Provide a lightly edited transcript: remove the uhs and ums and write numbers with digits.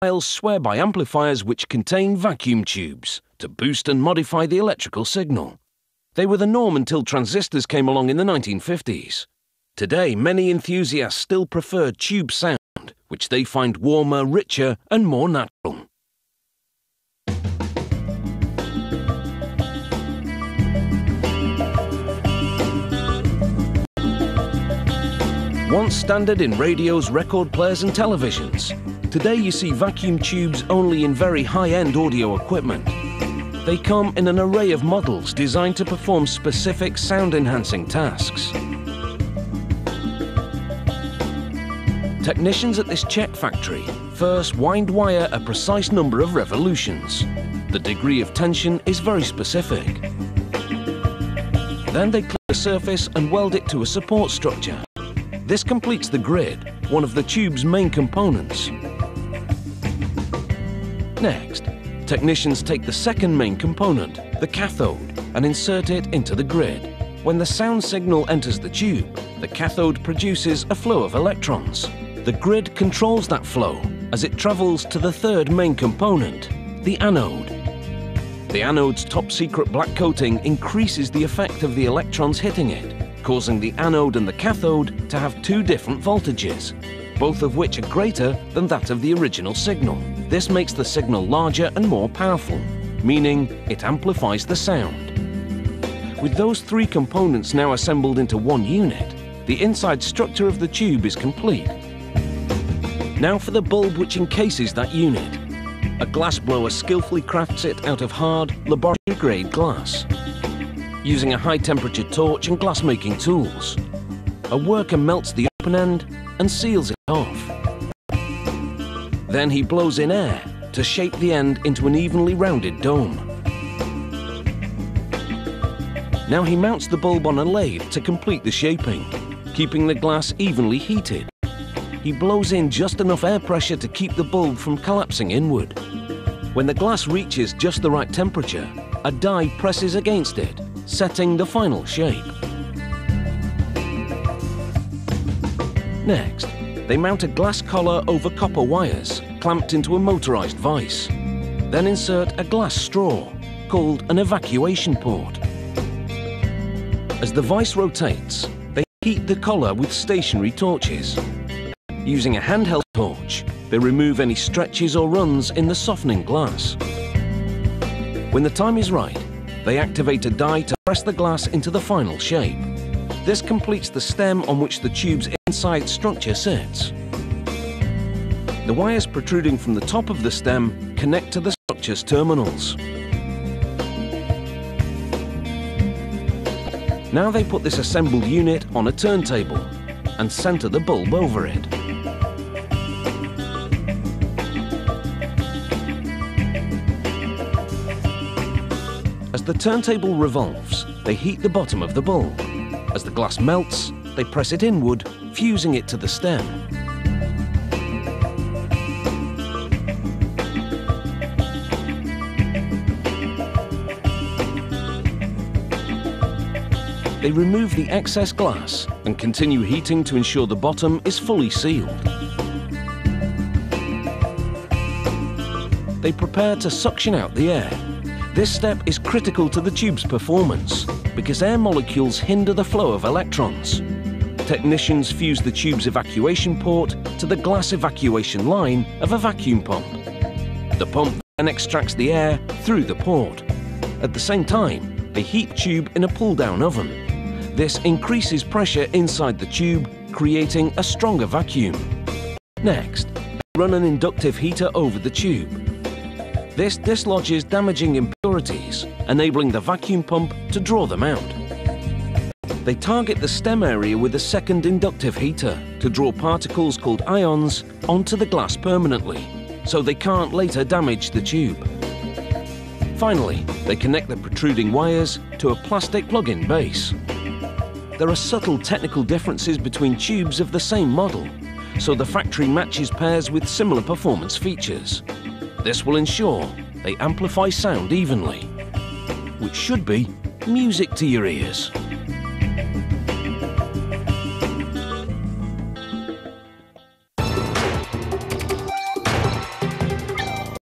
Audiophile swear by amplifiers which contain vacuum tubes to boost and modify the electrical signal. They were the norm until transistors came along in the 1950s. Today, many enthusiasts still prefer tube sound, which they find warmer, richer, and more natural. Once standard in radios, record players and televisions, today you see vacuum tubes only in very high-end audio equipment. They come in an array of models designed to perform specific sound-enhancing tasks. Technicians at this Czech factory first wind wire a precise number of revolutions. The degree of tension is very specific. Then they clean the surface and weld it to a support structure. This completes the grid, one of the tube's main components. Next, technicians take the second main component, the cathode, and insert it into the grid. When the sound signal enters the tube, the cathode produces a flow of electrons. The grid controls that flow as it travels to the third main component, the anode. The anode's top-secret black coating increases the effect of the electrons hitting it, causing the anode and the cathode to have two different voltages, both of which are greater than that of the original signal. This makes the signal larger and more powerful, meaning it amplifies the sound. With those three components now assembled into one unit, the inside structure of the tube is complete. Now for the bulb which encases that unit. A glassblower skillfully crafts it out of hard, laboratory-grade glass, using a high-temperature torch and glass-making tools. A worker melts the open end and seals it off. Then he blows in air to shape the end into an evenly rounded dome. Now he mounts the bulb on a lathe to complete the shaping, keeping the glass evenly heated. He blows in just enough air pressure to keep the bulb from collapsing inward. When the glass reaches just the right temperature, a die presses against it, setting the final shape. Next, they mount a glass collar over copper wires, clamped into a motorized vise. Then insert a glass straw, called an evacuation port. As the vise rotates, they heat the collar with stationary torches. Using a handheld torch, they remove any stretches or runs in the softening glass. When the time is right, they activate a die to press the glass into the final shape. This completes the stem on which the tube's inside structure sits. The wires protruding from the top of the stem connect to the structure's terminals. Now they put this assembled unit on a turntable and center the bulb over it. As the turntable revolves, they heat the bottom of the bulb. As the glass melts, they press it inward, fusing it to the stem. They remove the excess glass and continue heating to ensure the bottom is fully sealed. They prepare to suction out the air. This step is critical to the tube's performance because air molecules hinder the flow of electrons. Technicians fuse the tube's evacuation port to the glass evacuation line of a vacuum pump. The pump then extracts the air through the port. At the same time, they heat the tube in a pull-down oven. This increases pressure inside the tube, creating a stronger vacuum. Next, they run an inductive heater over the tube. This dislodges damaging impurities, enabling the vacuum pump to draw them out. They target the stem area with a second inductive heater to draw particles called ions onto the glass permanently, so they can't later damage the tube. Finally, they connect the protruding wires to a plastic plug-in base. There are subtle technical differences between tubes of the same model, so the factory matches pairs with similar performance features. This will ensure they amplify sound evenly, which should be music to your ears.